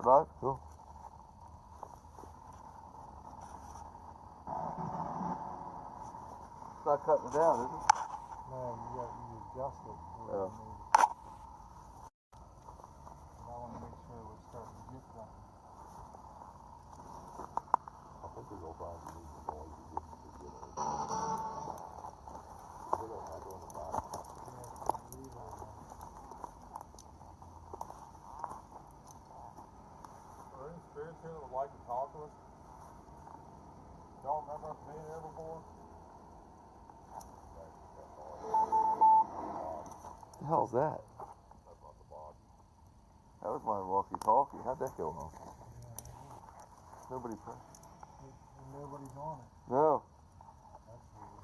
Right? Cool. It's not cutting it down, is it? No, you adjust it. Yeah. I want to make sure we're starting to get something. I think we go find the need the noise to get it. They don't have it on the bottom. Are there any spirits here that would like to talk to us? Y'all remember us being here before? What the hell's that? That's not the box. That was my walkie-talkie. How'd that go on? Nobody pressed. Nobody's on it. No. That's weird.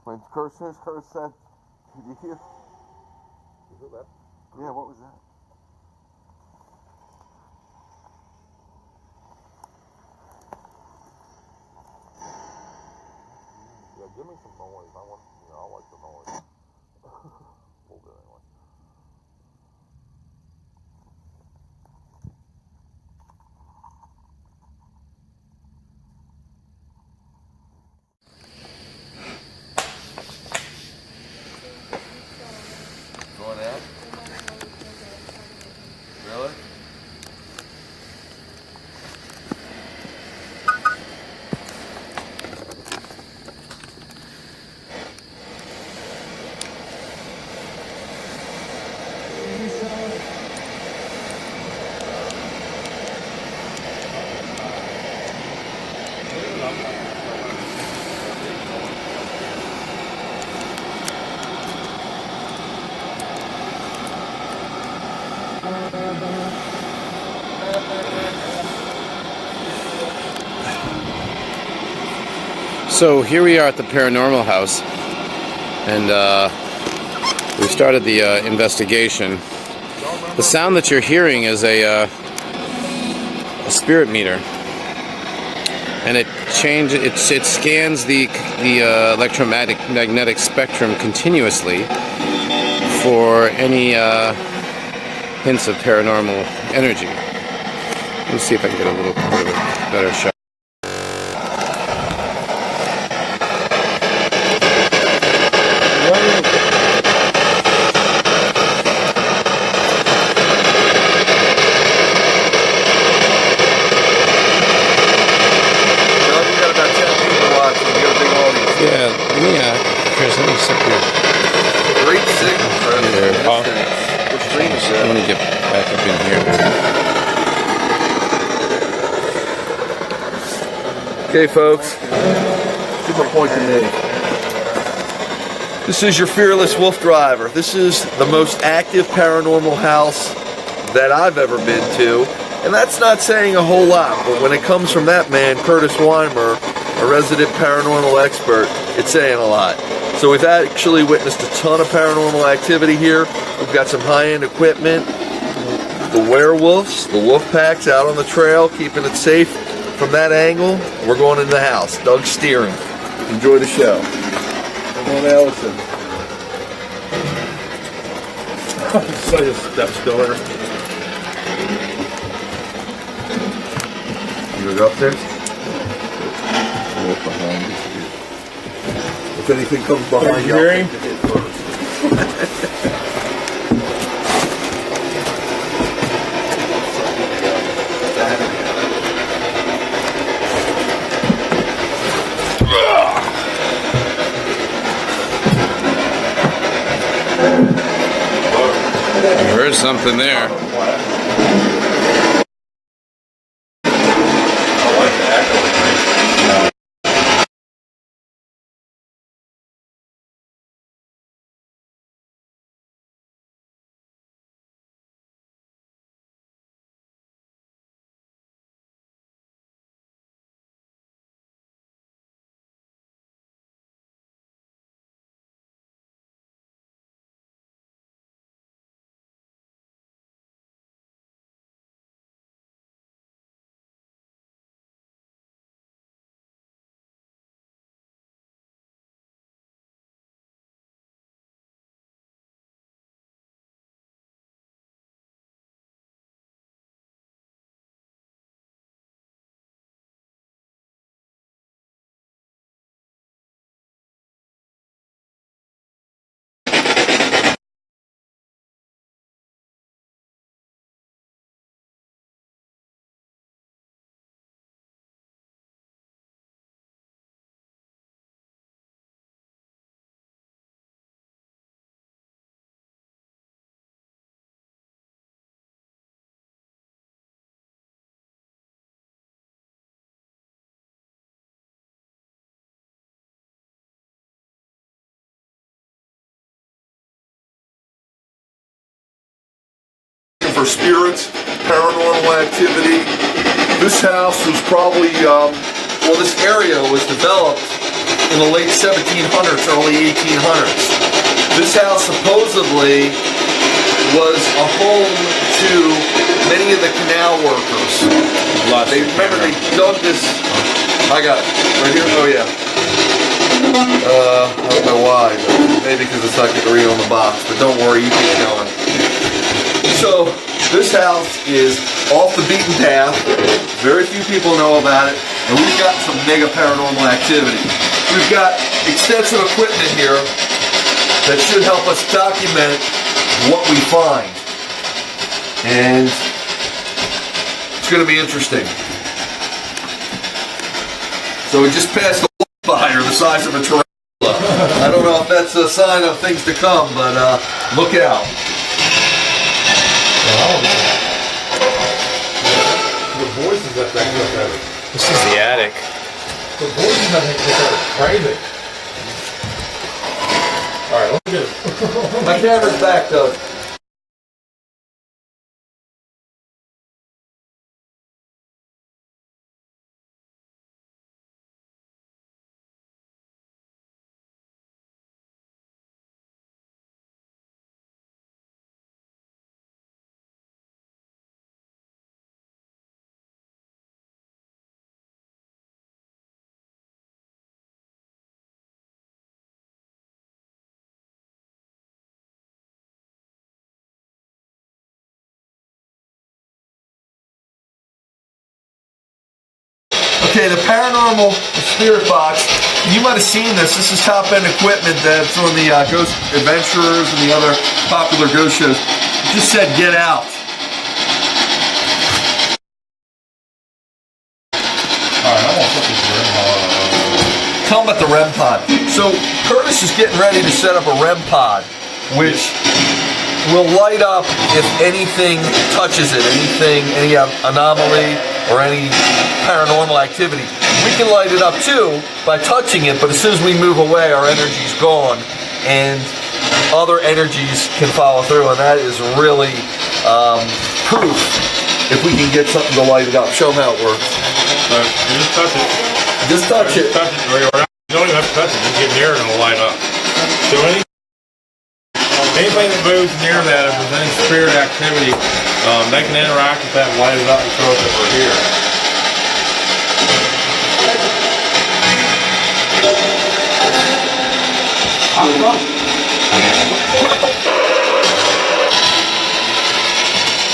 When Kurt said, did you hear? You hear that? Yeah, what was that? Yeah, give me some noise. I want, I like the noise. A little bit anyway. Going out? Really? So here we are at the paranormal house, and we started the investigation. The sound that you're hearing is a spirit meter, and it scans the electromagnetic spectrum continuously for any hints of paranormal energy. Let me see if I can get a little bit of a better shot. Chris, let me sit here. Great signal, Fred. What stream is that? I want to get back up in here. Okay, folks. Give a point to me. This is your fearless WooFDriver. This is the most active paranormal house that I've ever been to. And that's not saying a whole lot, but when it comes from that man, Curtis Weimer, a resident paranormal expert, it's saying a lot. So we've actually witnessed a ton of paranormal activity here. We've got some high-end equipment. The WereWooFS, the wolf packs out on the trail, keeping it safe from that angle. We're going into the house. Doug's steering. Enjoy the show. Come on, Allison. So your steps daughter. You gonna go upstairs? Walk behind you. If anything comes behind you, I'll take the hit first. I heard something there. for spirits, paranormal activity. This house was probably, well, this area was developed in the late 1700s, early 1800s. This house supposedly was a home to many of the canal workers. They dug this. I got it right here. Oh yeah. I don't know why, but maybe because it's not getting read on the box. But don't worry, you keep going. So this house is off the beaten path. Very few people know about it, and we've got some mega paranormal activity. We've got extensive equipment here that should help us document what we find, and it's going to be interesting. So we just passed a fire the size of a tarantula. I don't know if that's a sign of things to come, but look out. The voices that thing look at it. This is the attic. The voices that thing look at it crazy. Alright, let me get it. My camera's back though. Okay, the paranormal spirit box. You might have seen this. This is top-end equipment that's on the Ghost Adventurers and the other popular ghost shows. It just said, "Get out." Alright, I want something for him. Tell them about the REM pod. So Curtis is getting ready to set up a REM pod, which will light up if anything touches it, any anomaly or any paranormal activity. We can light it up too by touching it, but as soon as we move away, our energy's gone, and other energies can follow through, and that is really proof if we can get something to light it up. Show them how it works. So, you just touch it. Just touch it. Touch it, or you're out. You don't even have to touch it. Just get near it and it'll light up. So anything that moves near that, if there's any spirit activity, they can interact with that and light it up and show us that we're here.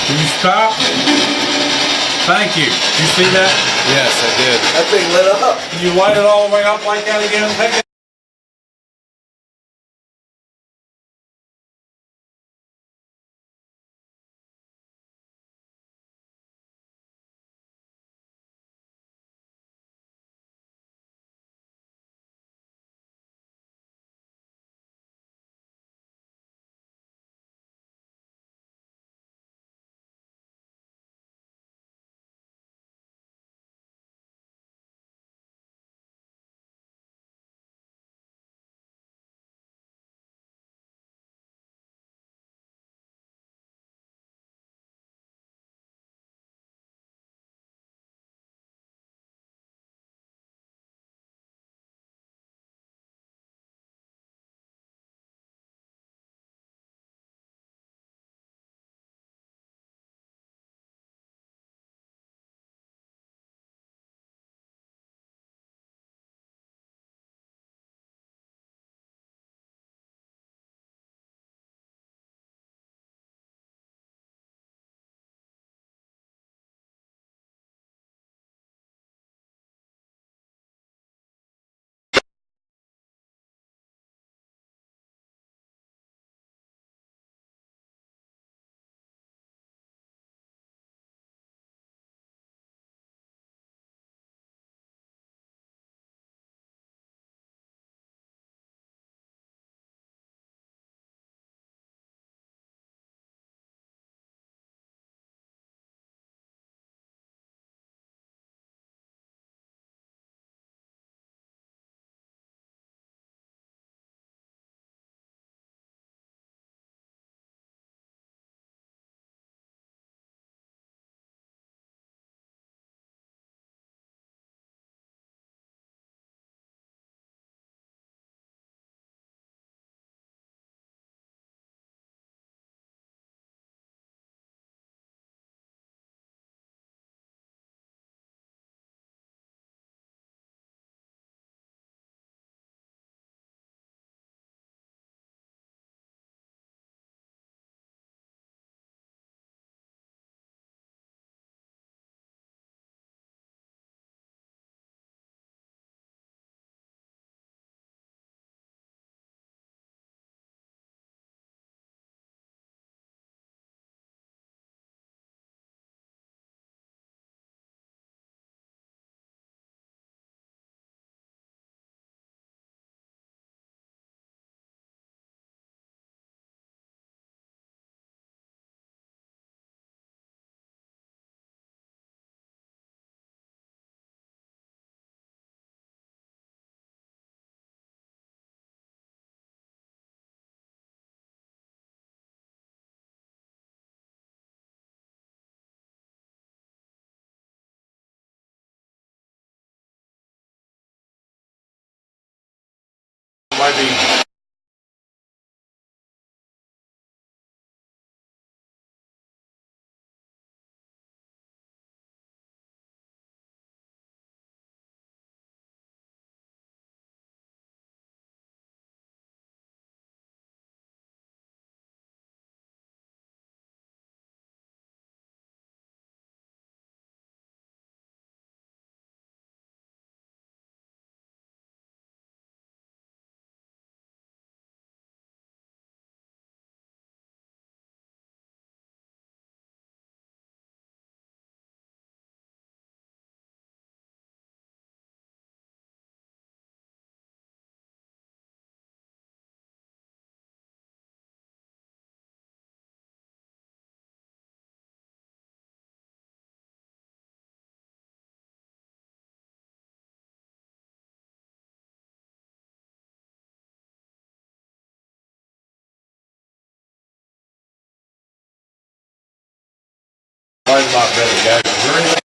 Can you stop? Thank you. You see that? Yes, I did. That thing lit up. Can you light it all the way up like that again? Take it. driving Mine's a lot better, guys. Is there anything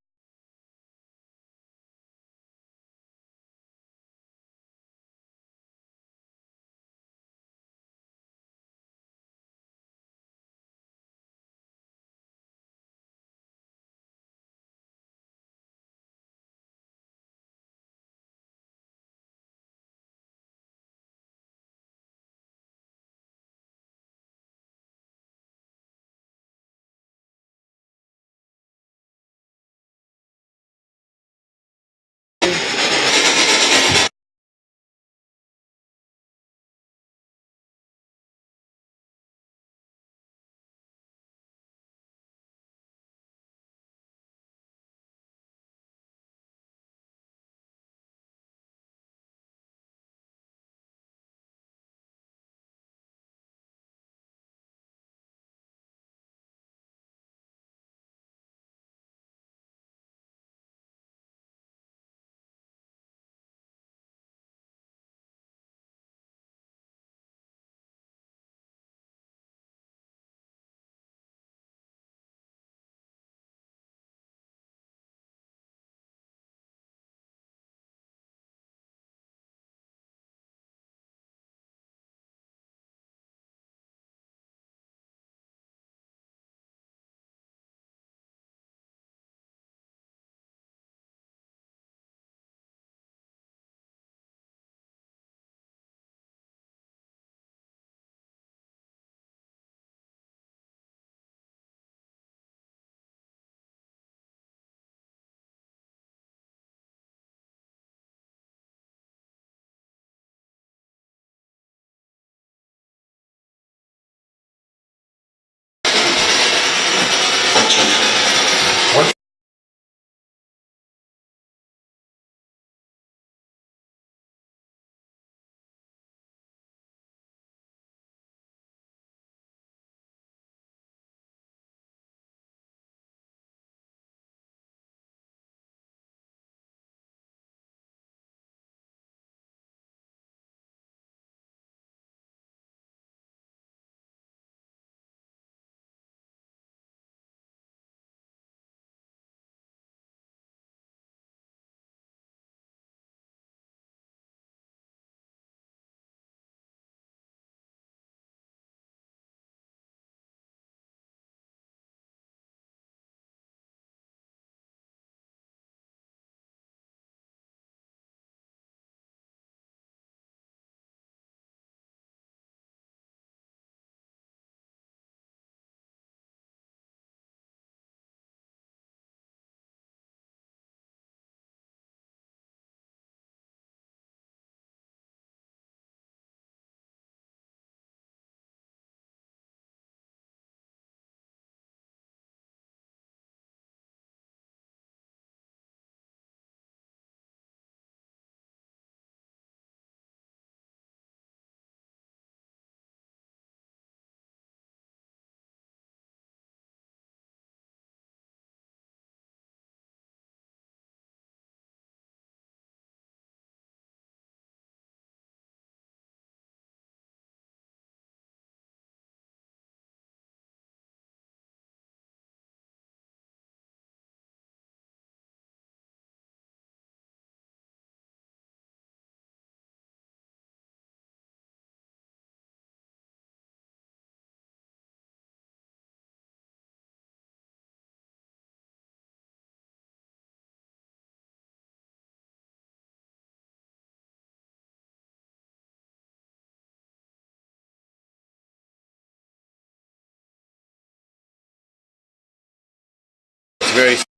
It's very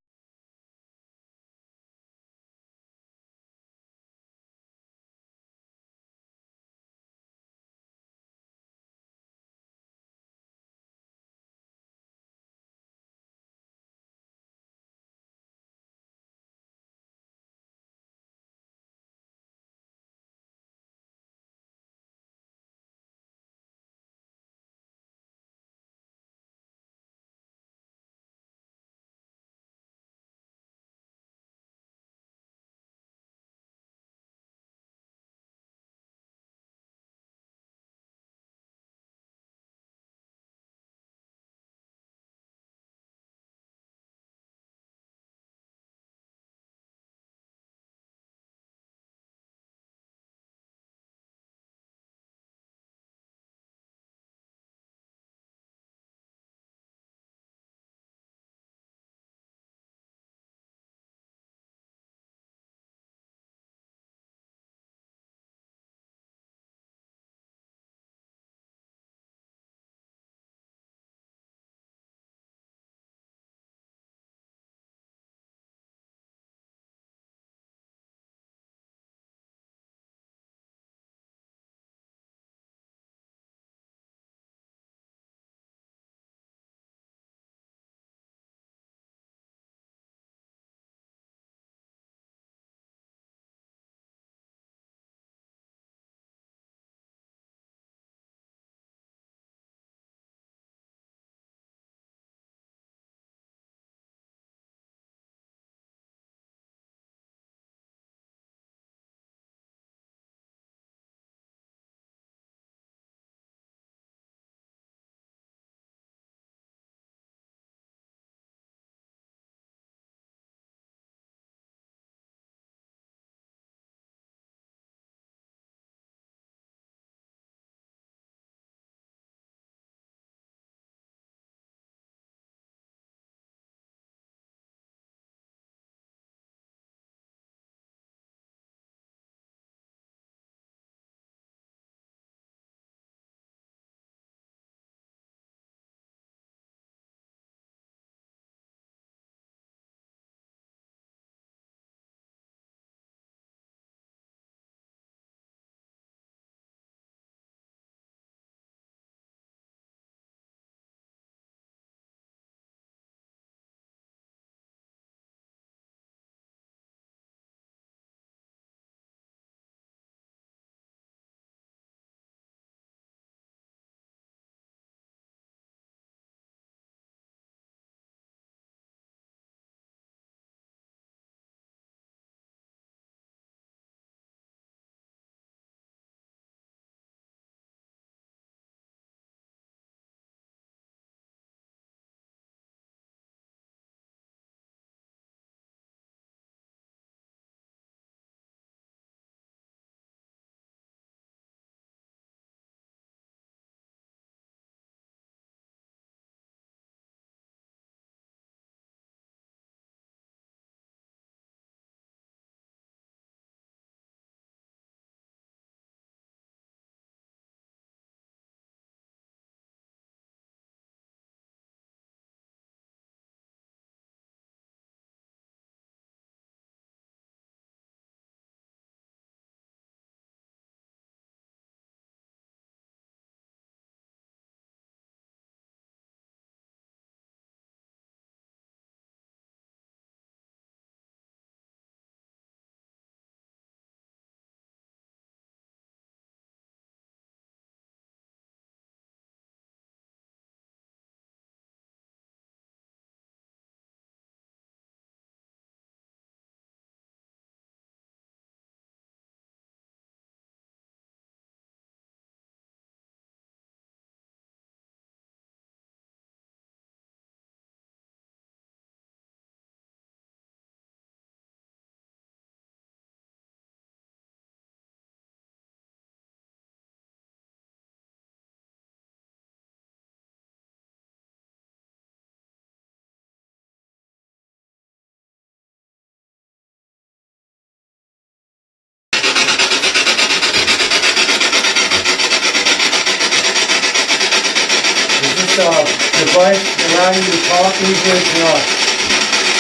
Device allow you to talk easily to us.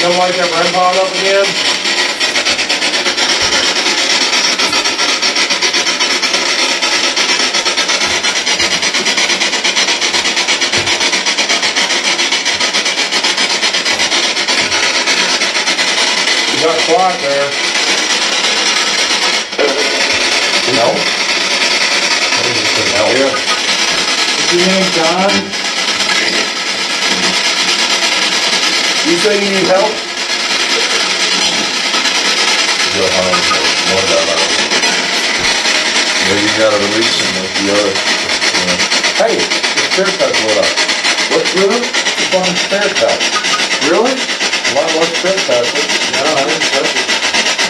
gonna light that REM pod up again? You got quiet there. No? Yeah. What's your name, John? You say you need help? Maybe you gotta release him with the other. Hey, the spare touch lit up. What's with him? The fucking spare touch. Really? Why spare touch? No, I didn't touch it.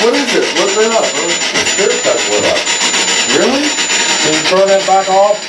What is it? What lit up? The spare touch lit up. Really? Can you turn that back off?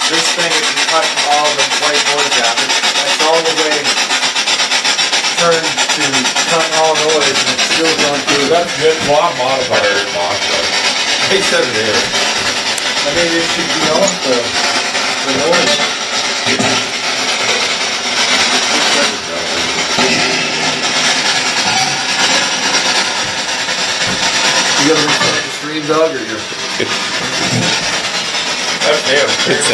This thing is cutting all the white noise out. That's all the way turned to cut all noise, and it's still going through. That's good. Well, I modified it off, but he said it is. I mean, it should be off the noise. You gonna restart the stream, Doug, or you're... That's him.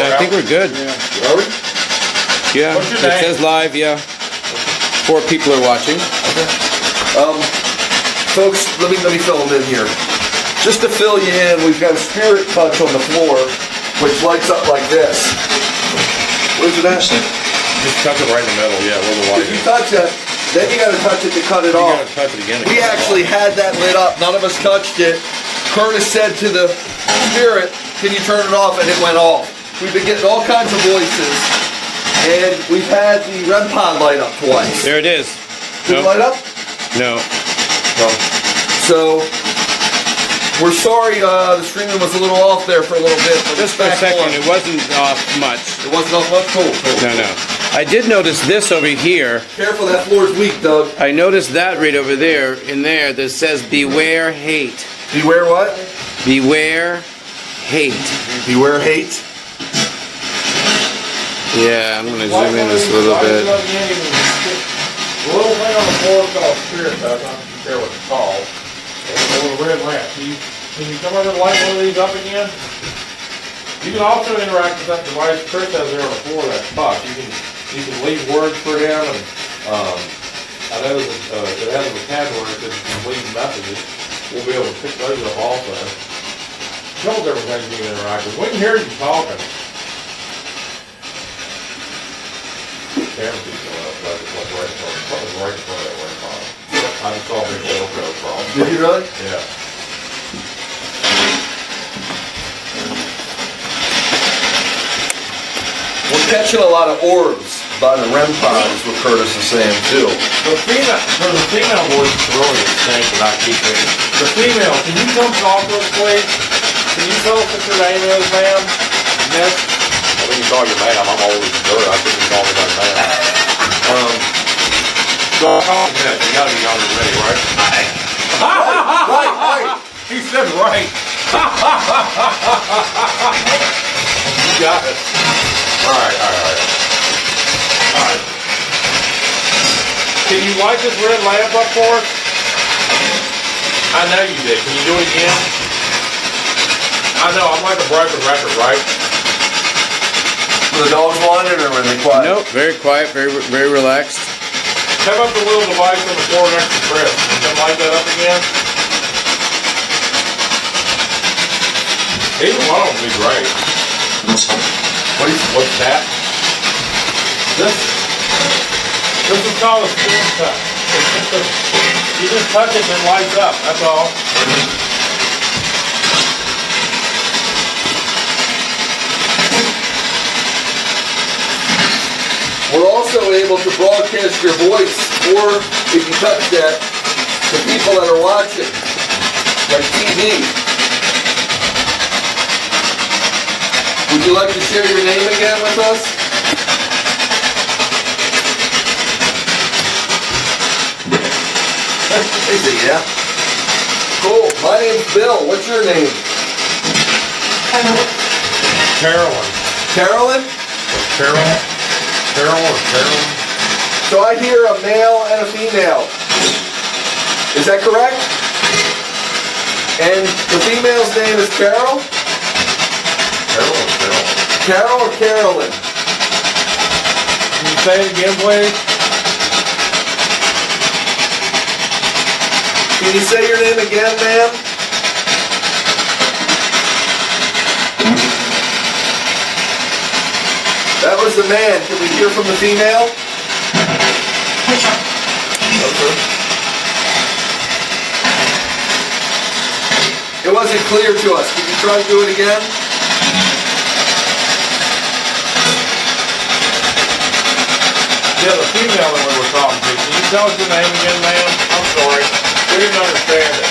I think we're good. Are we? Yeah, What's your it name? says live, yeah. 4 people are watching. Folks, let me fill them in here. Just to fill you in, we've got a spirit touch on the floor, which lights up like this. Where's it at? Just touch it right in the middle, yeah, where the light If you is. touch it, then you gotta touch it to cut it You off. gotta touch it again. We actually had that lit up. None of us touched it. Curtis said to the spirit, can you turn it off? And it went off. We've been getting all kinds of voices. And we've had the REM pod light up twice. There it is. Did it light up? No. So, we're sorry the streaming was a little off there for a little bit. But Just it's for a back second, on. it wasn't off much. It wasn't off much? Cool. No. I did notice this over here. Careful, that floor's weak, Doug. I noticed that right over there, in there, that says beware hate. Beware what? Beware hate. Beware hate. Yeah, I'm going to zoom in this a little bit. The little thing on the floor is called spirit touch. I'm not sure what it's called. It's a little red lamp. Can you come over and light one of these up again? You can also interact with that device Chris has there on the floor, that puck. You can leave words for him, and I know that it has a vocabulary that you can leave messages. We'll be able to pick those up also. A couple different things you can interact with. We can hear you talking. Camera keeps going up, right in front of that way, Bob. I just saw a big oil go from. Did you really? Yeah. We're catching a lot of orbs by the REM pod, is what Curtis is saying too. There's a female voice that's really distinct that I keep thinking. The female, can you come talk to us, please? Can you tell us what your name is, ma'am? Miss? I think you call your ma'am. I'm always good. I think you call me my ma'am. So I'll call you Miss. You gotta be younger than me, right? Right. He said right. You got it. All right. Can you light this red lamp up for us? I know you did. Can you do it again? I know, I'm like a broken record, right? Were the dogs whining or were they quiet? Nope, very quiet, very relaxed. Have up the little device on the floor next to Chris. You can light that up again. Either one of them would be great. What's that? This is called a spirit touch. You just touch it and it lights up, that's all. We're also able to broadcast your voice, or if you touch that, to people that are watching, like TV. Would you like to share your name again with us? Is it, yeah? Cool. My name's Bill. What's your name? Carolyn. Carolyn? Carol? Carol or Carolyn? So I hear a male and a female. Is that correct? And the female's name is Carol? Carol or Carol? Carol or Carolyn? Can you say it again, please? Can you say your name again, ma'am? That was the man. Can we hear from the female? Okay. It wasn't clear to us. Can you try to do it again? Yeah, the female that we were talking to. Can you tell us your name again, ma'am? I'm sorry. We didn't understand it.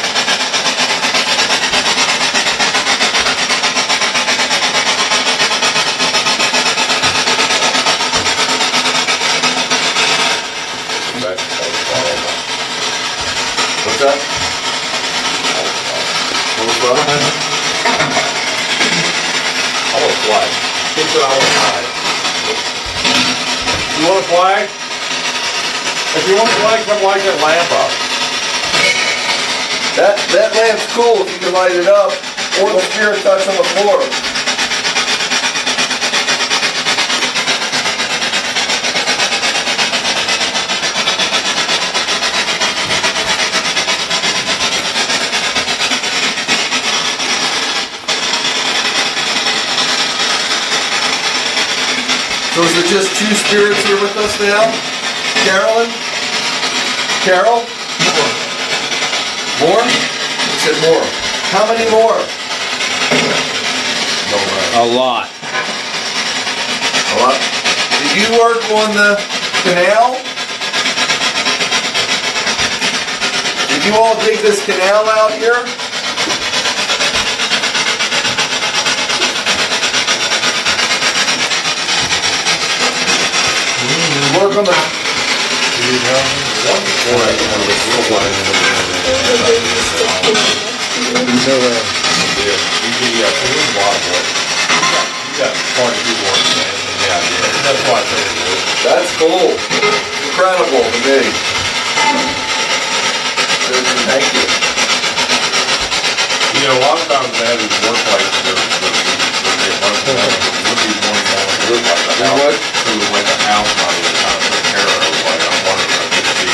What's that? What was that? I want a flag. He said I want a flag. You want a flag? If you want a flag, come light that lamp up. That lamp's cool if you can light it up, or the spirit touch on the floor. So is there just two spirits here with us now? Carolyn? Carol? More? You said more. How many more? A lot. A lot. Did you work on the canal? Did you all dig this canal out here? Work on the... That's cool. Incredible to me. Thank you. You know, a lot of times they have these workplaces that are they run would be more look like a house. What? Who would like a house mother that kind of took care of everybody. I'm wondering if I could see.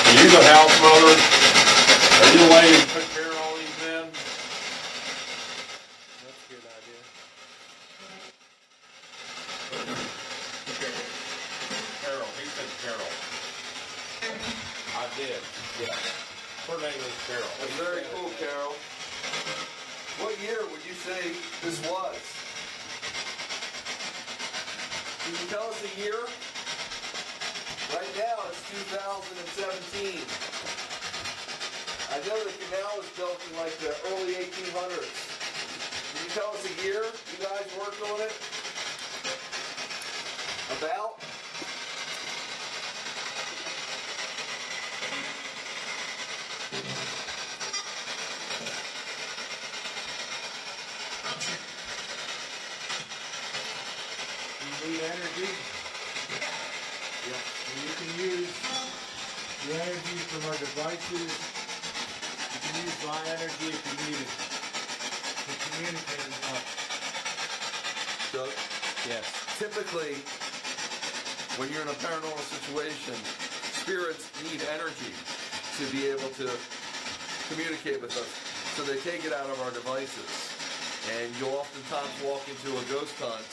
Are you the house mother? Are you the lady who took care of all these men? That's a good idea. Carol. He said Carol. I did. Yeah. Her name is Carol. That's very cool, Carol. What year would you say this was? Can you tell us a year? Right now it's 2017. I know the canal was built in like the early 1800s. Can you tell us a year you guys worked on it? About? Need energy. Yeah. And you can use the energy from our devices. You can use my energy if you need it to communicate as well. So, Yes. typically, when you're in a paranormal situation, spirits need energy to be able to communicate with us. So they take it out of our devices. And you'll oftentimes walk into a ghost hunt,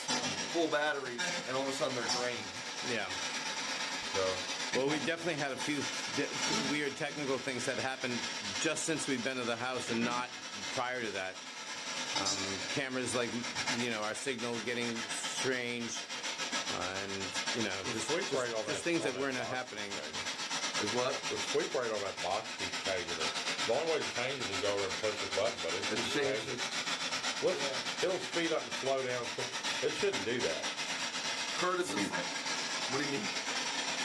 full batteries, and all of a sudden they're drained. Yeah. So, Well, we definitely had a few weird technical things that happened just since we've been to the house and not prior to that. Cameras, like, our signal getting strange, and, just things that weren't happening. is what? The sweep rate on that box keeps changing it. The only way to change it is to go over and push the button, but it keeps changing. Look, it'll speed up and slow down. It shouldn't do that. Curtis is, what do you mean?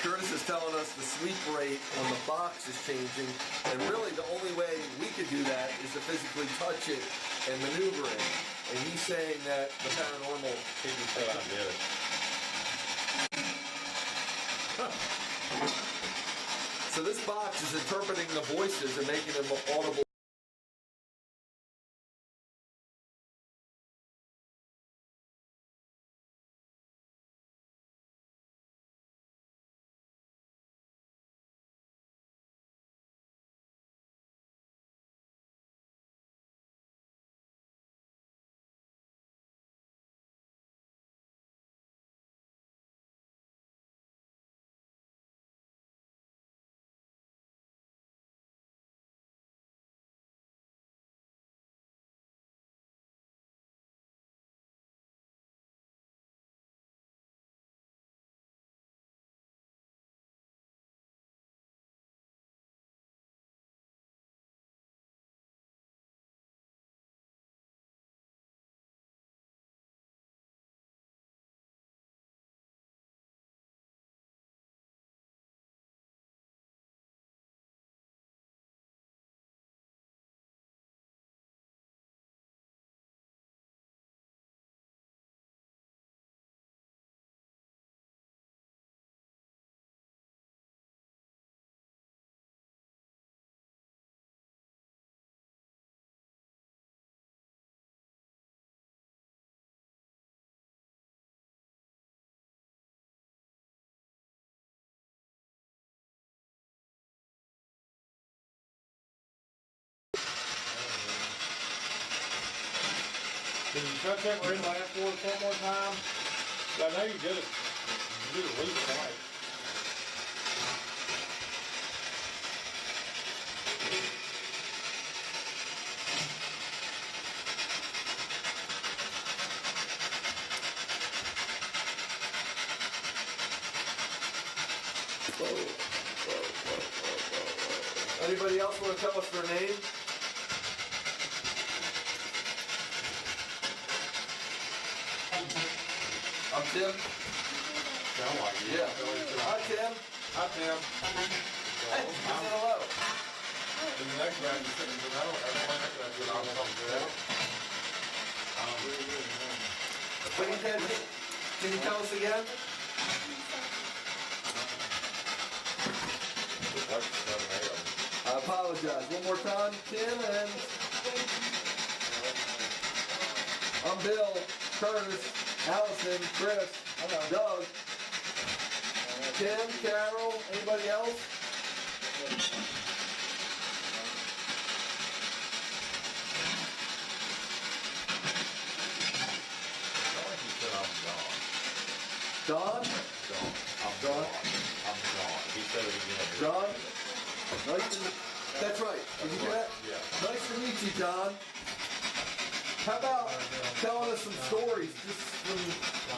Curtis is telling us the sweep rate on the box is changing, and really the only way we could do that is to physically touch it and maneuver it. And he's saying that the paranormal... He just said I did it. So this box is interpreting the voices and making them audible. Can you touch that red lamp for us one more time? I know you did it. You did it at least twice. Anybody else want to tell us their name? I'm Tim. Sound like you. Yeah. Hi, Tim. Hi, Tim. Hey, you said hello. And the next guy, you said, I don't next guy, I'm something else. What you said? Can you tell us again? I apologize. One more time, Tim, and I'm Bill, Curtis, Allison, Chris, Doug, Tim, Carol, anybody else? Don? I'm Don. He said it again. John? Nice to meet. That's right. Did you hear that? Yeah. Nice to meet you, John. How about telling us some stories, just some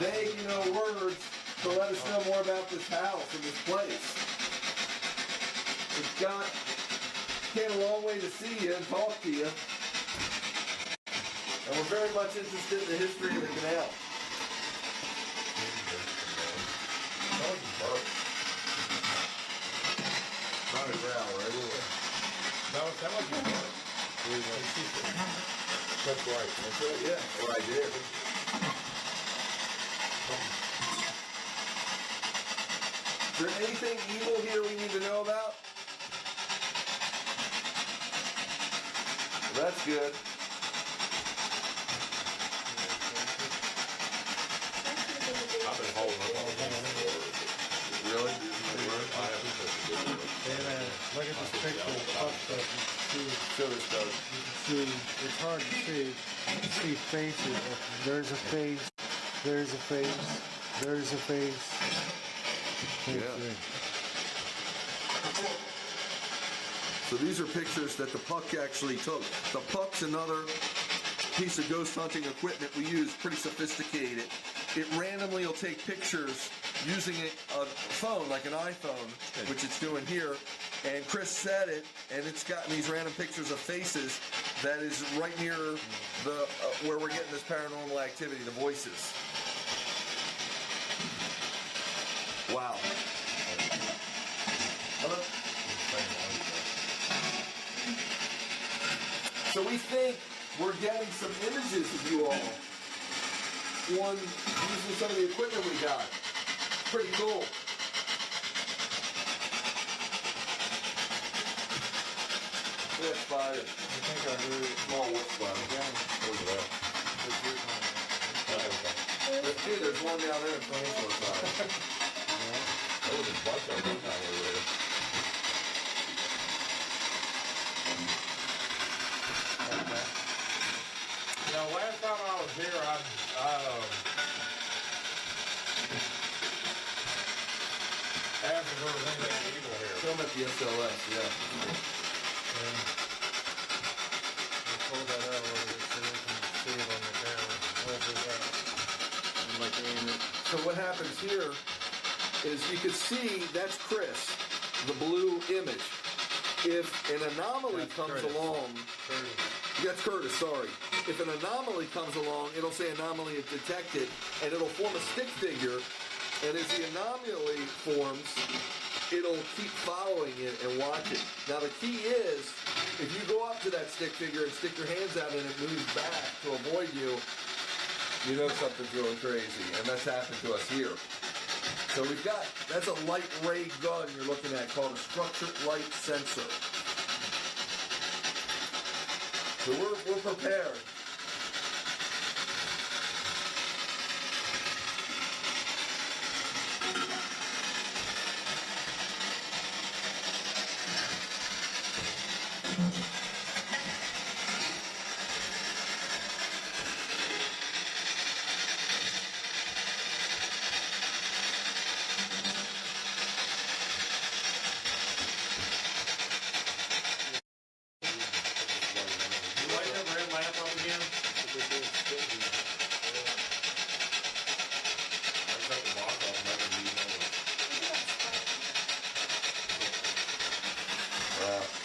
vague, words to let us know more about this house and this place? Came a long way to see you and talk to you. And we're very much interested in the history of the canal. Not a growl, right? No, it sounds like you burped. That's right. That's it. Yeah, what I did. Is there anything evil here we need to know about? Well, that's good. I've been Really? Look at this picture of pup stuff. You can Show this, Doug. see, it's hard to see. You can see faces. There's a face. There's a face. There's a face. Yeah. So these are pictures that the puck actually took. The puck's another piece of ghost hunting equipment we use, pretty sophisticated. It randomly will take pictures using a phone, like an iPhone, which it's doing here. And Chris said it, and it's gotten these random pictures of faces that is right near the where we're getting this paranormal activity, the voices. Wow. Hello? So we think we're getting some images of you all using some of the equipment we got. Pretty cool. Look at that spider. I think I heard it. Small wolf spider. Look at that. There's one down there in front of us. That was a bunch of them down over there. You know, last time I was here, I asked if there was anything evil here. Show them at the SLS, yeah. Pull that out a little bit so we can see it on the camera. So what happens here is you can see that's Chris, the blue image. If an anomaly comes along, that's Curtis, sorry. If an anomaly comes along, it'll say anomaly detected, and it'll form a stick figure. And as the anomaly forms, it'll keep following it and watch it. Now the key is, if you go up to that stick figure and stick your hands out and it moves back to avoid you, you know something's going crazy. And that's happened to us here. So we've got, that's a light ray gun you're looking at called a structured light sensor. So we're prepared.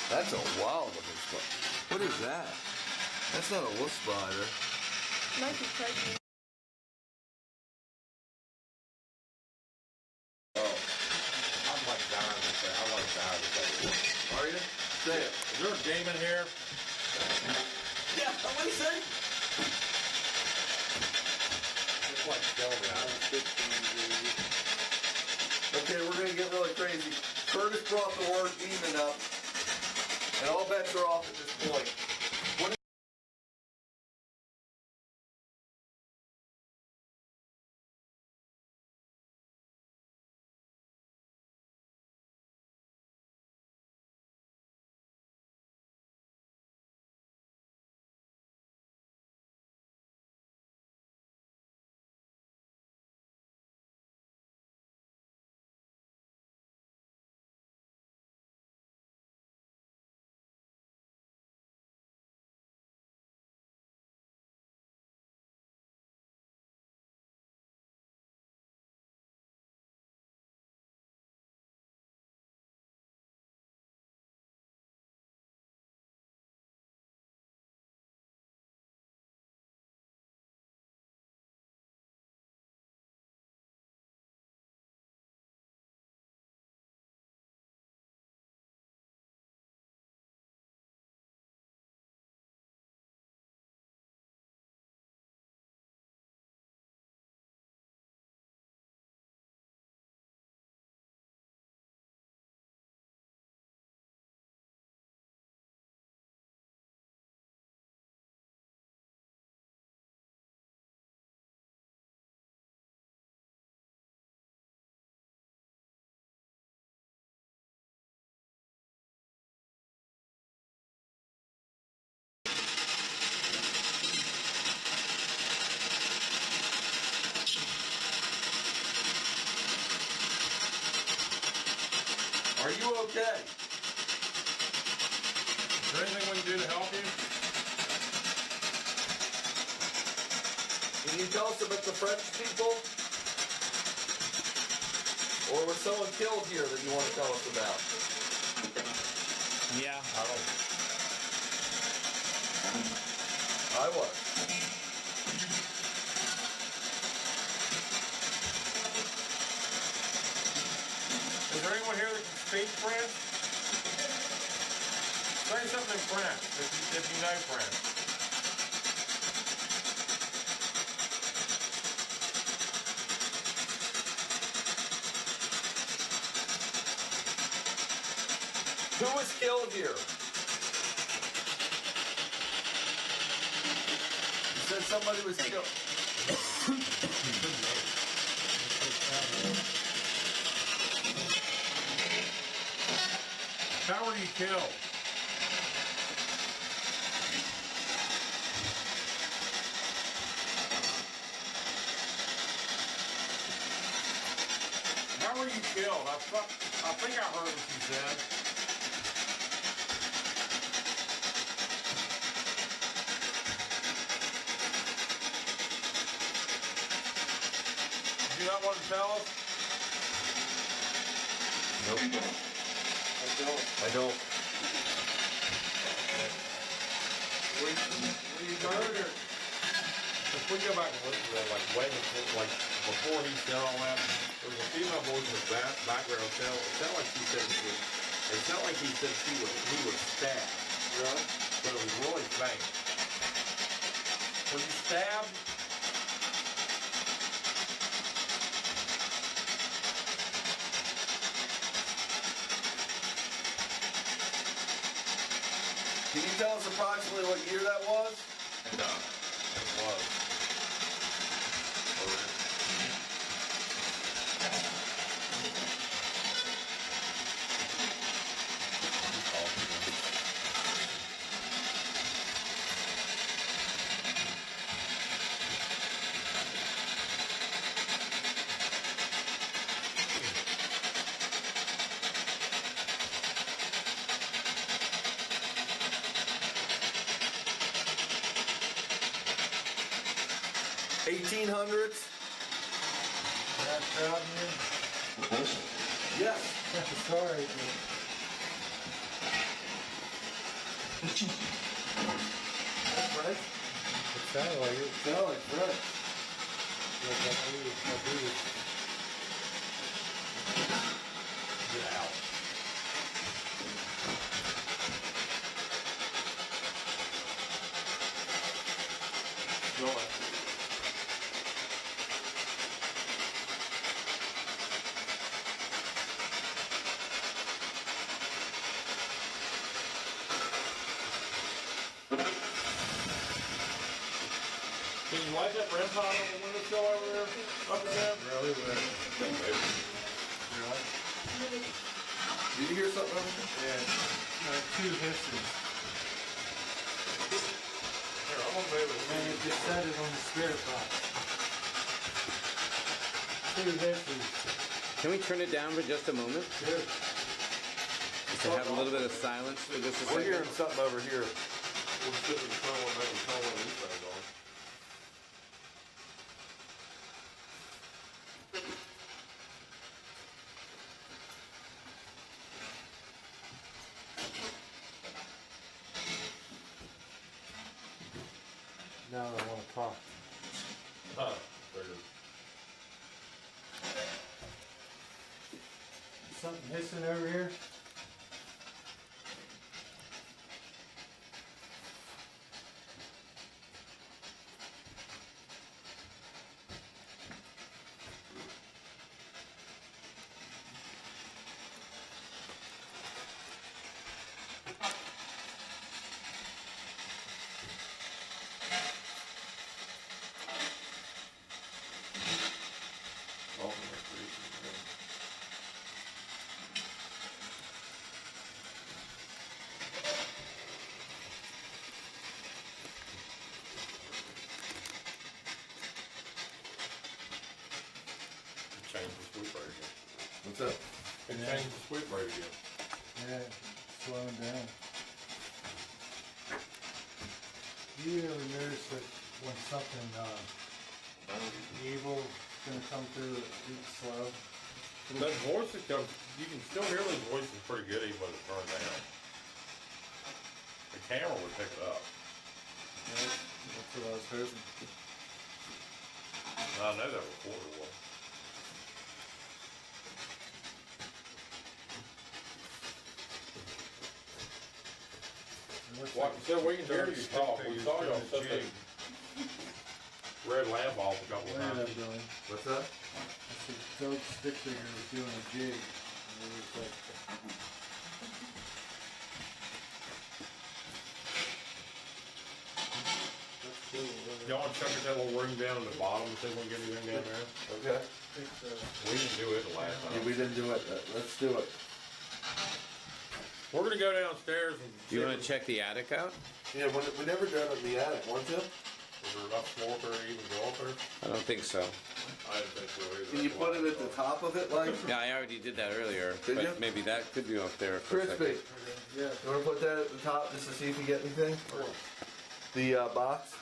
That's a wild looking spider. What is that? That's not a wolf spider. Might be pregnant. Oh, I'm like dying to say, I like dying to say. are you? Say it. Is there a game in here? Yeah, what do you say? Just like tell me, Okay, we're gonna get really crazy. Curtis brought the word demon up, and all bets are off at this point. do okay. Is there anything we can do to help you? Can you tell us about the French people? Or was someone killed here that you want to tell us about? Yeah. I was. Is there anyone here that can speak French? Say something in French, if you know French. Who was killed here? You said somebody was killed. How were you killed? How were you killed? I think I heard what you said. Do you not want to tell us? Nope. I don't. We murdered. If we go back and listen to that, like way before he said all that, there was a female voice in the background. It sounded like she said it sounded like he said he was stabbed. Really? But it was really faint. Were you stabbed? Can you tell us approximately what year that was? No. It was. $1800s? That's out here. Yes. Sorry. French? It sounded like it. Sound like French. Get out. Smell it. Can you light that red hot on the windowsill over there? Up again? Really wet. Did you hear something over there? Yeah. Two hisses. Here, I'm gonna move it. And it just set it on the spirit box. Two hisses. Can we turn it down for just a moment? Sure. Just to have a little bit of silence for just a We're hearing second? something over here. We'll sit in the front one, maybe turn one of these things on. Now I want to talk. Figured. Something hissing over here. Change the sweep rate again. What's up? And change the sweep rate again. Yeah, slowing down. You ever notice that when something evil is going to come through, it's slow? That voice that comes, you can still hear those voices pretty good even when it's turned down. The camera would pick it up. That's what I was hoping. I know that recorder will. What, so we can hear you talk. We saw y'all set the red lamp off a couple of times. What's that? I said Doug stick figure was doing a jig. And it was like, that's cool. Y'all want to check that little room down at the bottom and see if we can get anything down there? Okay. I think so. We didn't do it the last Yeah, time. we didn't do it. Let's do it. We're going to go downstairs and Do you want to check the attic out? Yeah, we never done it in the attic, weren't you? Is there enough floor for it to even go up there? I don't think so. I didn't think so either. Can you put it at the top of it, like Yeah, I already did that earlier, Did but you? maybe that could be up there for a crispy? second. Yeah. You want to put that at the top just to see if you get anything? The box.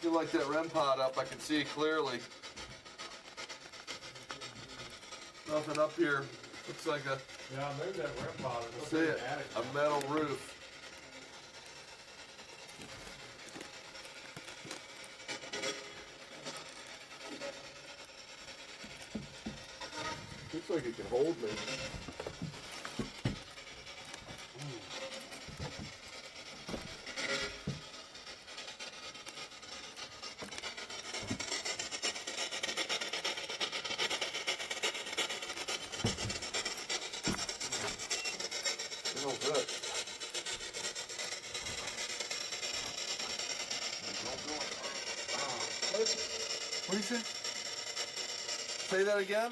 You like that REM pod up? I can see it clearly. Nothing up here. Looks like a Yeah, I moved that REM pod. see it, a metal roof. Looks like it can hold me. Oh, good. What do you say? Say that again?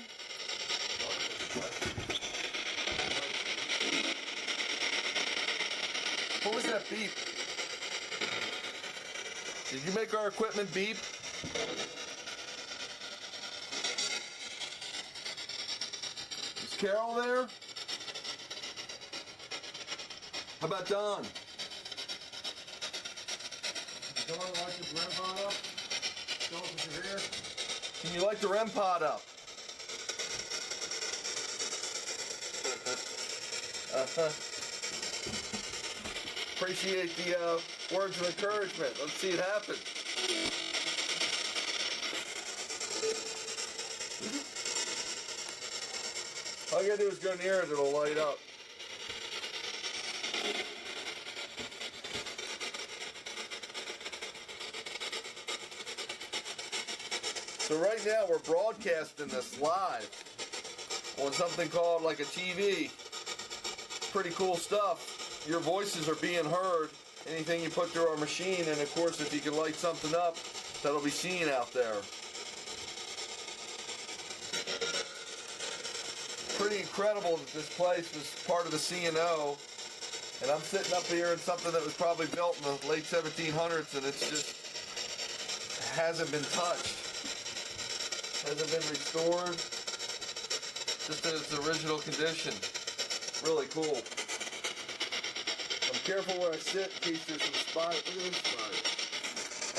What was that beep? Did you make our equipment beep? Is Carol there? How about Don? Someone like this REM pod up? Show us if you're here. Can you light the REM pod up? Appreciate the words of encouragement. Let's see it happen. All you gotta do is go near it, it'll light up. So right now we're broadcasting this live on something called like a TV. Pretty cool stuff. Your voices are being heard. Anything you put through our machine, and of course if you can light something up, that'll be seen out there. pretty incredible that this place was part of the C&O, and I'm sitting up here in something that was probably built in the late 1700s, and it's just hasn't been touched, hasn't been restored, just in its original condition. Really cool. I'm careful where I sit in case there's some spider. Look at this spider.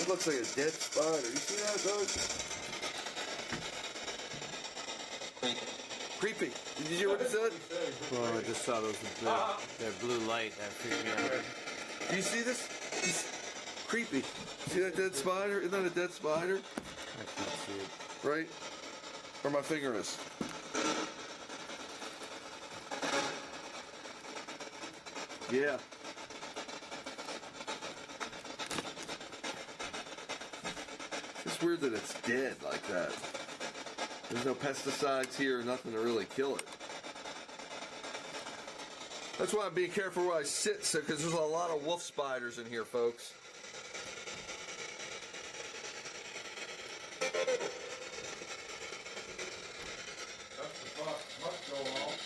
That looks like a dead spider. You see that, Doug? Creepy. Did you hear what it said? Well, I just saw those that blue light that freaked me out. Do you see this? It's creepy. See that dead spider? Isn't that a dead spider? I can't see it. Right? Where my finger is. Yeah. It's weird that it's dead like that. There's no pesticides here, nothing to really kill it. That's why I'm being careful where I sit, because there's a lot of wolf spiders in here, folks. That's the puck's going off.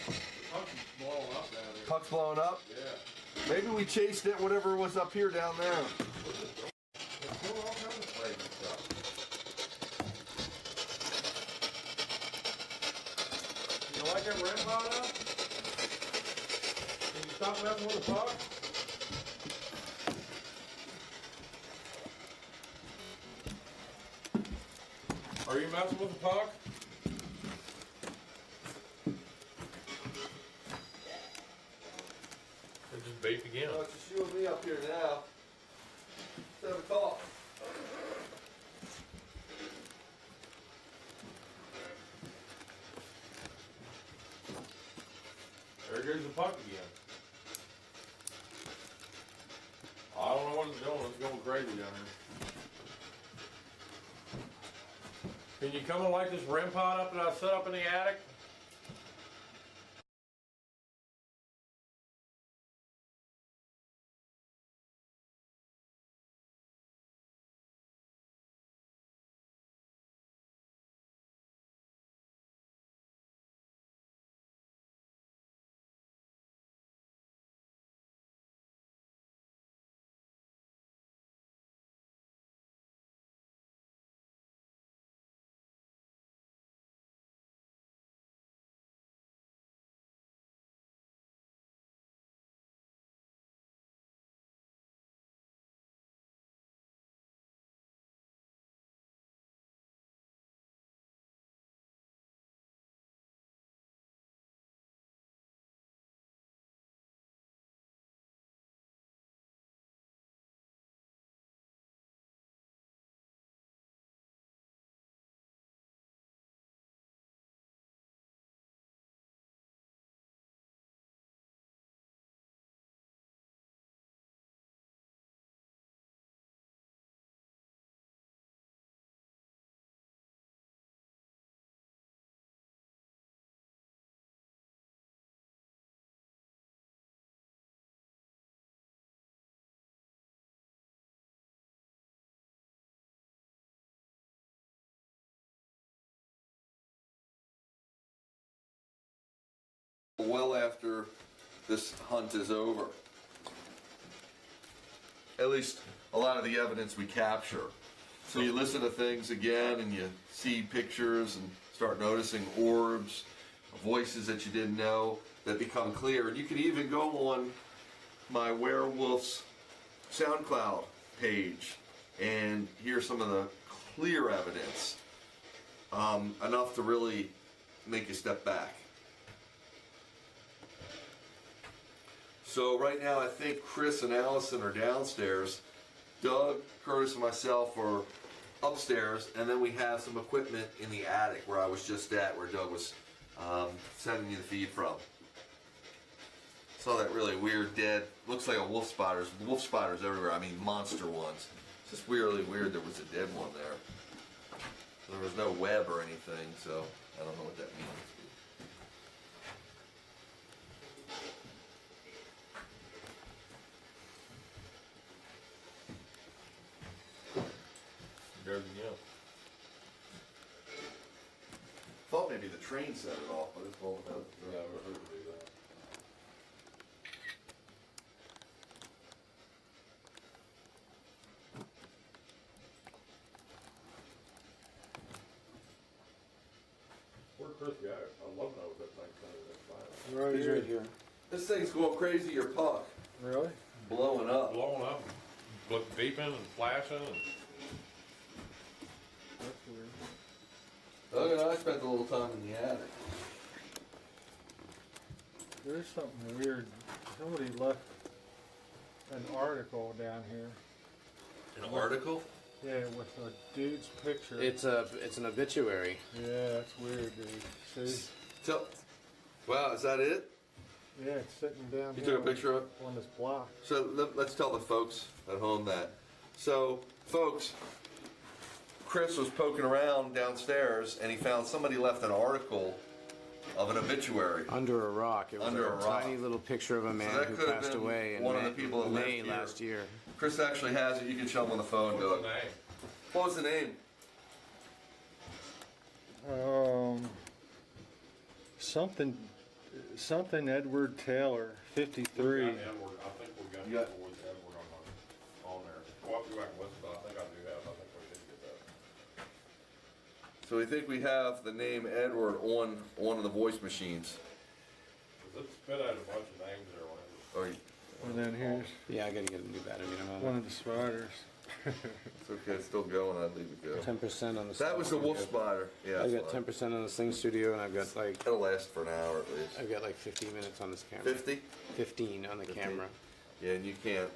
The puck's blowing up down there. Puck's blowing up? Yeah. Maybe we chased it, whatever was up here down there. There's still all kinds of crazy stuff. You like that red pot up? Can you stop messing with the puck? Are you messing with the puck? It's just bait again. Oh, it's just you and me up here now. Let's have a talk. There goes the puck again. I don't know what it's doing. It's going crazy down here. Can you come and light this REM pod up that I set up in the attic? Well after this hunt is over. At least a lot of the evidence we capture. So you listen to things again and you see pictures and start noticing orbs, voices that you didn't know that become clear. And you can even go on my WereWooFS SoundCloud page and hear some of the clear evidence, enough to really make you step back. So right now I think Chris and Allison are downstairs. Doug, Curtis, and myself are upstairs, and then we have some equipment in the attic where I was just at, where Doug was sending me the feed from. Saw that really weird dead, looks like a wolf spider. There's wolf spiders everywhere, I mean monster ones. It's just really weird there was a dead one there. There was no web or anything, so I don't know what that means. There you go. Thought maybe the train set it off, but it's all about. Yeah, we're going to do that. Where'd Chris go? I'd love to know what that thing's done. Right here. here. This thing's going crazy. Your puck Really? blowing up. Blowing up, beeping and flashing. And That's weird. Doug and I spent a little time in the attic. There's something weird. Somebody left an article down here. An article? Yeah, with a dude's picture. It's an obituary. Yeah, that's weird, dude. See? So, wow, is that it? Yeah, it's sitting down You here took a picture of it? on this block. So let's tell the folks at home that. So, folks, Chris was poking around downstairs and he found somebody left an article of an obituary. Under a rock. It was Under a a rock. tiny little picture of a man that who could have passed been away in one of the people that lived May here. last year. Chris actually has it. You can show him on the phone, what's Doug. the name? What was the name? Something Edward Taylor, 53. We got Edward. I think we got You got- Edward on there. We'll have to go back and listen, but I think I do have. I think we did get that. So we think we have the name Edward on one of the voice machines. Because it spit out a bunch of names there when it was. Or And then here's Yeah, I gotta get a new battery in a one moment. of the spiders. it's okay, it's still going. I'd leave it go. 10% on the. That was the wolf spider. Yeah, I've that's got fine. 10% on the Sling Studio, and I've got like It'll last for an hour at least. 15 minutes on this camera. 50? 15 on the 50. camera. Yeah, and you can't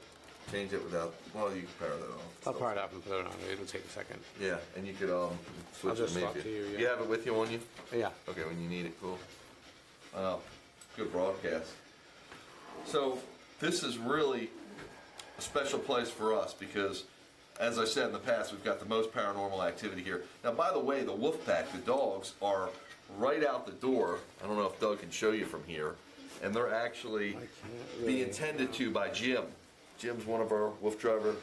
change it without. Well, you can power that off. I'll power it up and put it on. It'll take a second. Yeah, and you could switch I'll just it. swap Maybe. to you, yeah. You have it with you on you? Yeah. Okay, when you need it, cool. Good broadcast. So this is really a special place for us because, as I said in the past, we've got the most paranormal activity here. Now, by the way, the wolf pack, the dogs, are right out the door. I don't know if Doug can show you from here. And they're actually I can't really- being tended to by Jim. Jim's one of our WooFDriver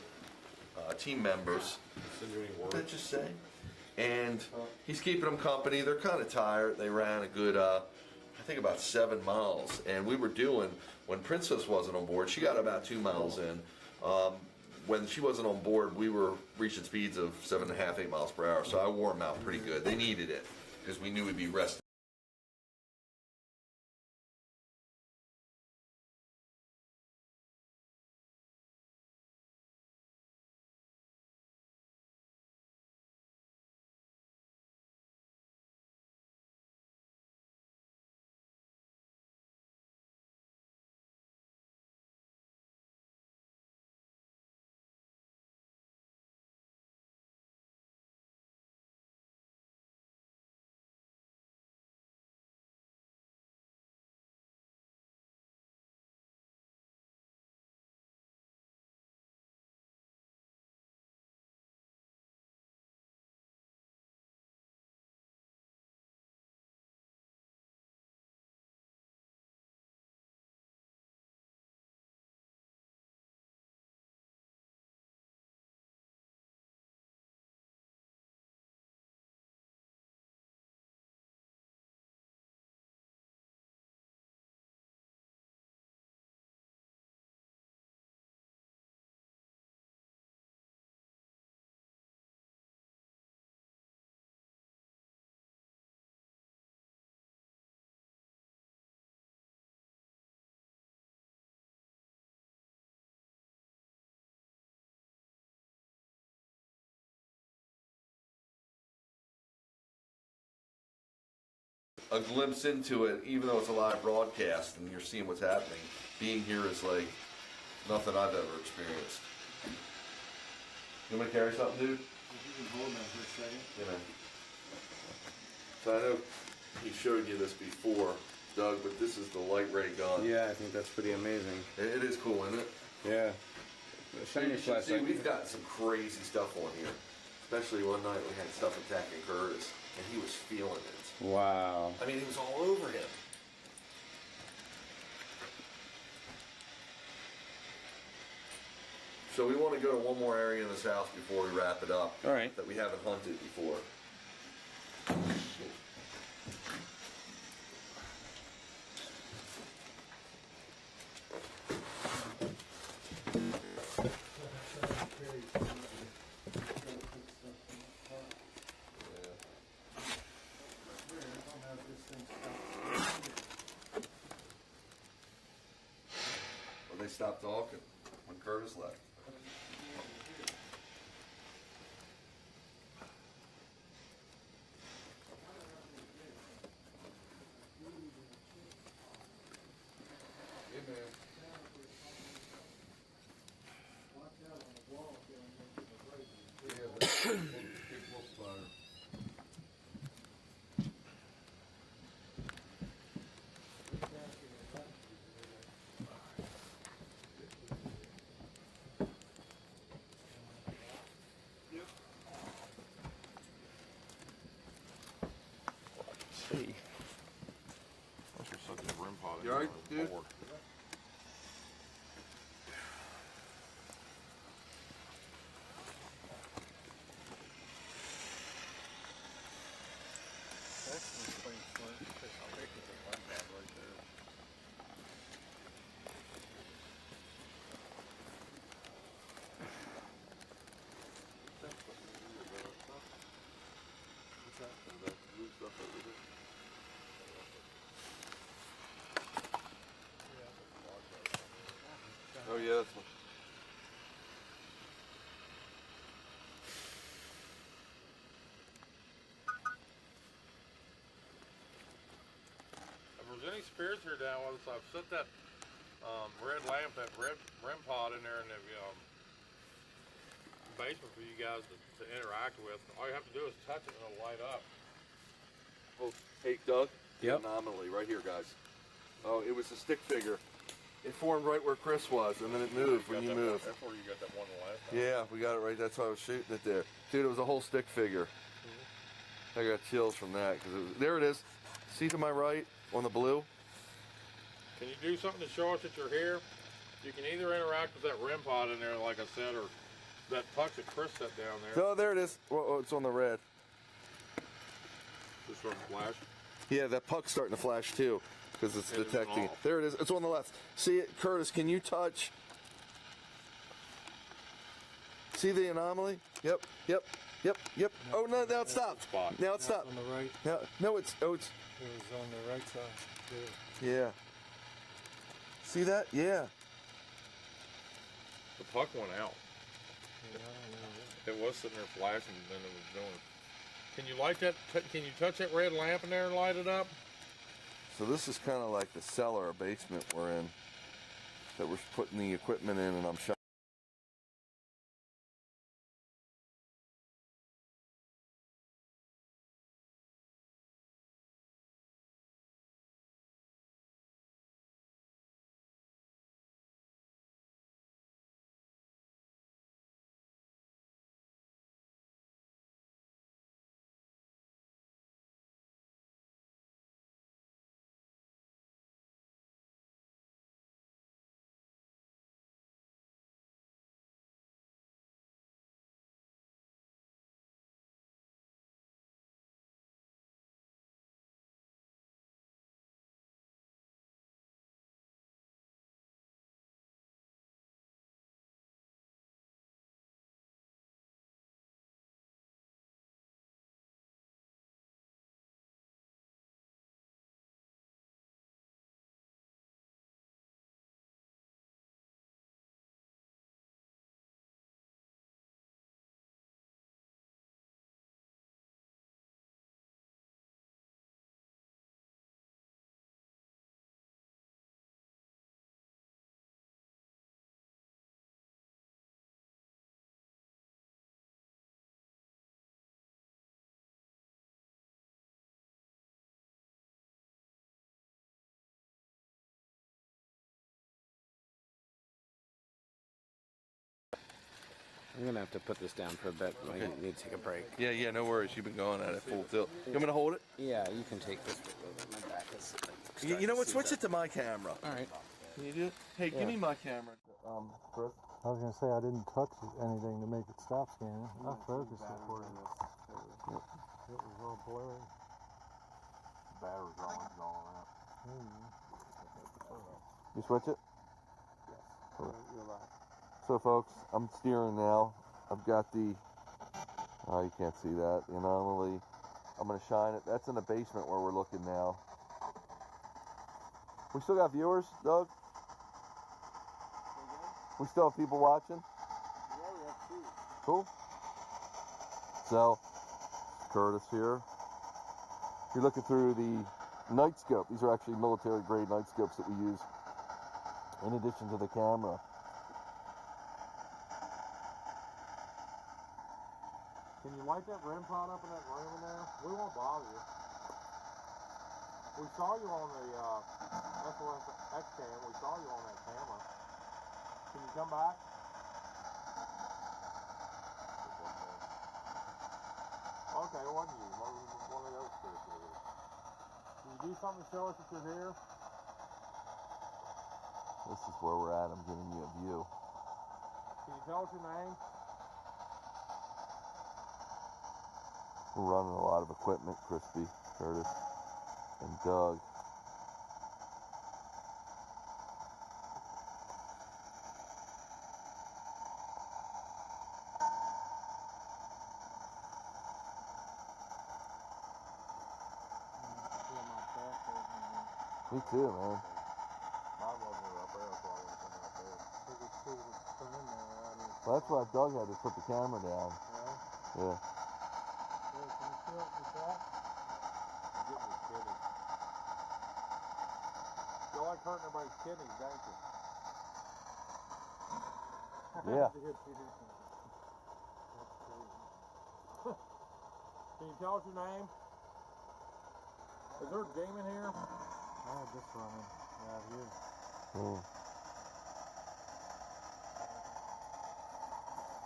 team members. Send you any What word? did I just say? And he's keeping them company. They're kind of tired. They ran a good, I think about 7 miles. And we were doing, when Princess wasn't on board, she got about 2 miles in. When she wasn't on board, we were reaching speeds of 7.5, 8 miles per hour. So I wore them out pretty good. They needed it because we knew we'd be resting. A glimpse into it, even though it's a live broadcast and you're seeing what's happening. Being here is like nothing I've ever experienced. You want me to carry something, dude? You can hold that for a second. You know. So I know he showed you this before, Doug, but this is the light ray gun. Yeah, I think that's pretty amazing. It is cool, isn't it? Yeah. Shine your See, flashlight. we've got some crazy stuff on here. Especially one night we had stuff attacking Curtis, and he was feeling it. Wow. I mean, it was all over him. So we want to go to one more area in this house before we wrap it up. All right. That we haven't hunted before. stopped talking when Curtis left. Hey, man. Yeah, but big wolf spider. See. You're such a rim pod. You alright, dude? Oh yeah, that's one. If there's any spirits here down with us, I've set that red lamp, that red REM pod in there in the basement for you guys to interact with. All you have to do is touch it and it'll light up. Oh, hey Doug. Yep. Anomaly right here, guys. Oh, it was a stick figure. It formed right where Chris was, and then it moved when you moved. That's where you got that one last time. Yeah, we got it right. That's why I was shooting it there. Dude, it was a whole stick figure. I got chills from that because there it is. See to my right on the blue? Can you do something to show us that you're here? You can either interact with that REM pod in there, like I said, or that puck that Chris set down there. Oh, there it is. Well, it's on the red. Just sort of flash. Yeah, that puck's starting to flash too because it's It is detecting. off. There it is. It's on the left. See it, Curtis? Can you touch? See the anomaly? Yep. Oh no! Now it stopped. Spot. Now it stopped. On the right. No, it's It was on the right side. Too. yeah. See that? Yeah. The puck went out. Yeah, I don't know. It was sitting there flashing, and then it was doing. Can you light that? Can you touch that red lamp in there and light it up? So this is kind of like the cellar or basement we're in that we're putting the equipment in, and I'm showing. I'm gonna have to put this down for a bit. I need to take a break. Yeah, no worries. You've been going at it full tilt. You want me to hold it? Yeah, you can take this. My back is. You know what? Switch it to my camera. All right. Can you do it? Hey, give me my camera. Chris. I was gonna say I didn't touch anything to make it stop scanning. I focused it for you. It was all blurry. Battery's always going out. You switch it? You're right. So folks, I'm steering now. I've got the, oh, you can't see that, the anomaly. I'm gonna shine it. That's in the basement where we're looking now. We still got viewers, Doug? We still have people watching? Yeah, we have 2. Cool. So, Curtis here. You're looking through the night scope. These are actually military grade night scopes that we use in addition to the camera. Can you light that REM pod up in that room in there? We won't bother you. We saw you on the SOS cam. We saw you on that camera. Can you come back? Okay, it wasn't you. One of those two. Can you do something to show us that you're here? This is where we're at. I'm giving you a view. Can you tell us your name? We're running a lot of equipment, Crispy, Curtis, and Doug. Me too, man. Mine wasn't up there, so I wouldn't come out there. Well, that's why Doug had to put the camera down. Yeah. Getting his kidneys. You like hurting everybody's kidneys, don't you? Yeah. Can you tell us your name? Is there a game in here? Oh, this running. Yeah, here.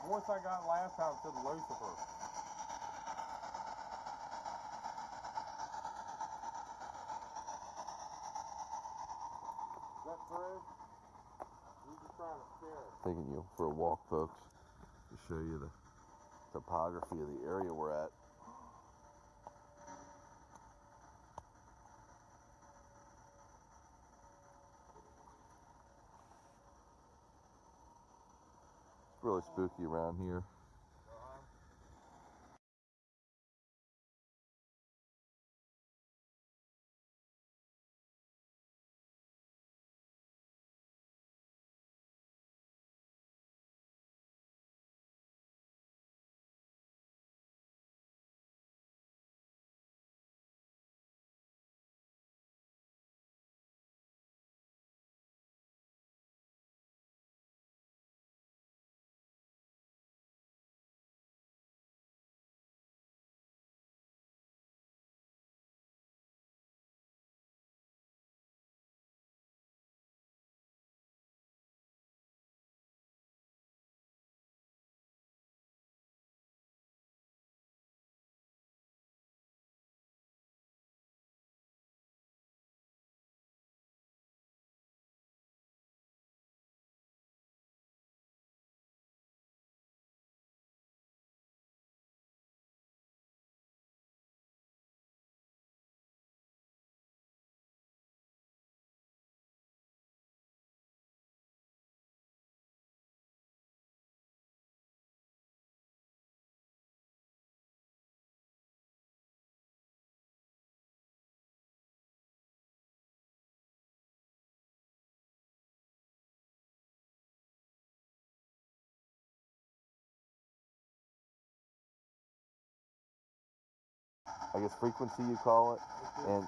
Voice I got last time said Lucifer. Is that true? He's just trying to scare us. Taking you for a walk, folks, to show you the topography of the area we're at. It's really spooky around here. I guess frequency you call it, and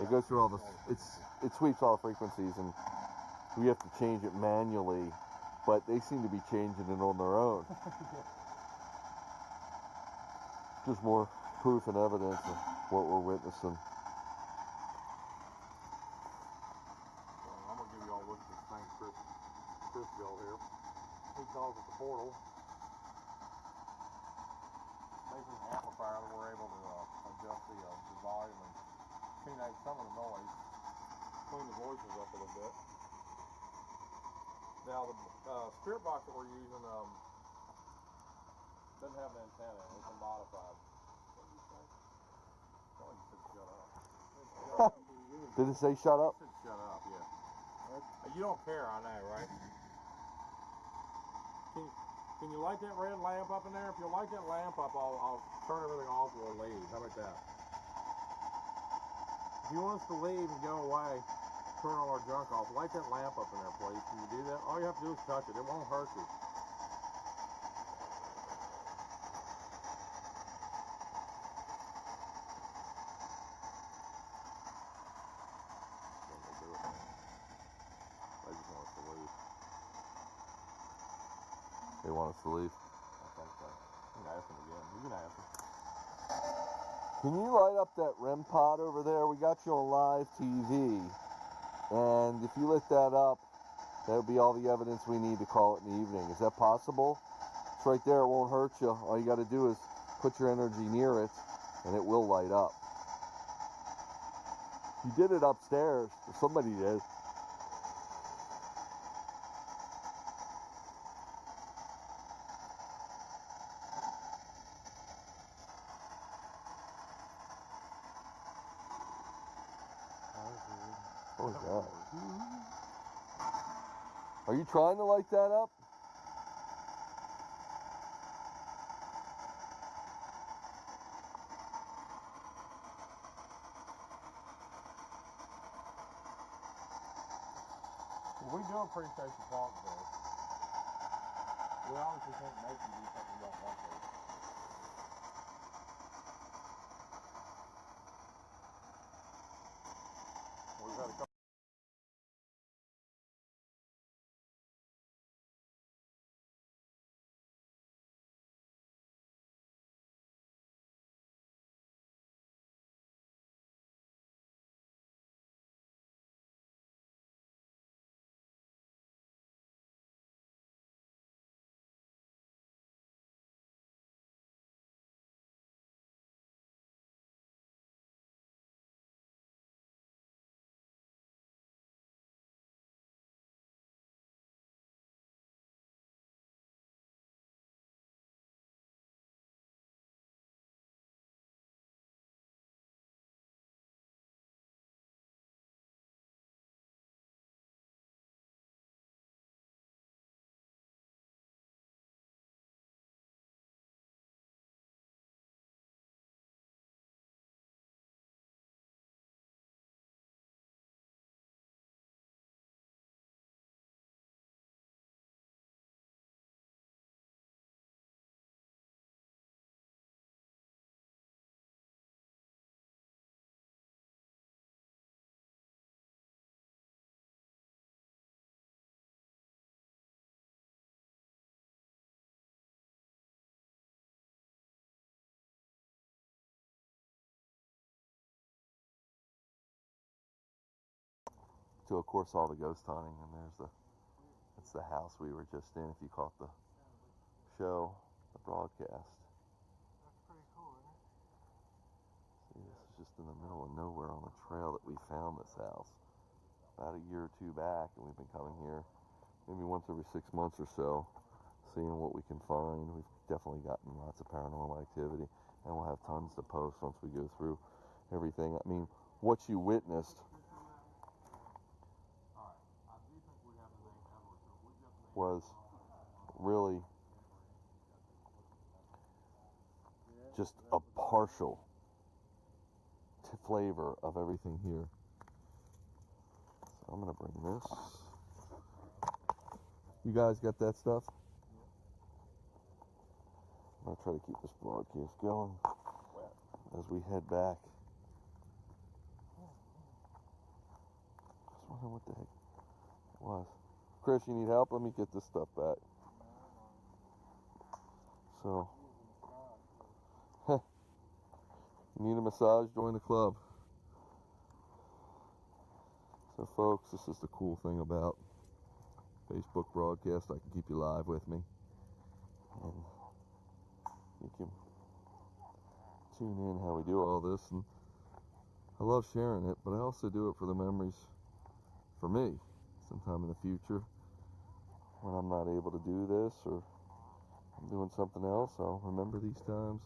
it goes through all the it sweeps all the frequencies, and we have to change it manually, but they seem to be changing it on their own. Just more proof and evidence of what we're witnessing. I'm gonna give you all a look at this thing, Chris Bill here. He calls it the portal. Basically an amplifier that we're able to adjust the volume and tune out some of the noise, clean the voices up a little bit. Now the spirit box that we're using doesn't have an antenna, it's a modified. Oh, you said shut up. Did it say shut up? It said shut up, yeah. You don't care, I know, right? Can you light that red lamp up in there? If you light that lamp up, I'll turn everything off and we'll leave. How about that? If you want us to leave and go away, turn all our junk off. Light that lamp up in there, please. Can you do that? All you have to do is touch it. It won't hurt you. They just want us to leave. They want us to leave. I think so. You can ask them again. You can ask them. Can you light up that REM pod over there? We got you on live TV. And if you lit that up, that would be all the evidence we need to call it in the evening. Is that possible? It's right there. It won't hurt you. All you got to do is put your energy near it, and it will light up. You did it upstairs. Somebody did. Oh, God. Are you trying to light that up? Well, we do appreciate you talking to us. We obviously can't make you do something you don't want to. We've had a couple. To, of course, all the ghost hunting, and it's the house we were just in, if you caught the show, the broadcast. That's pretty cool, isn't it? See, this is just in the middle of nowhere on the trail that we found this house about a year or two back, and we've been coming here maybe once every 6 months or so, seeing what we can find. We've definitely gotten lots of paranormal activity, and we'll have tons to post once we go through everything. I mean, what you witnessed was really just a partial flavor of everything here. So I'm gonna bring this. You guys got that stuff? I'm gonna try to keep this broadcast going as we head back. I was wondering what the heck it was. Chris, you need help? Let me get this stuff back. So, you need a massage? Join the club. So, folks, this is the cool thing about Facebook broadcast. I can keep you live with me, and you can tune in how we do all this. And I love sharing it, but I also do it for the memories for me. Sometime in the future, when I'm not able to do this or I'm doing something else, I'll remember these times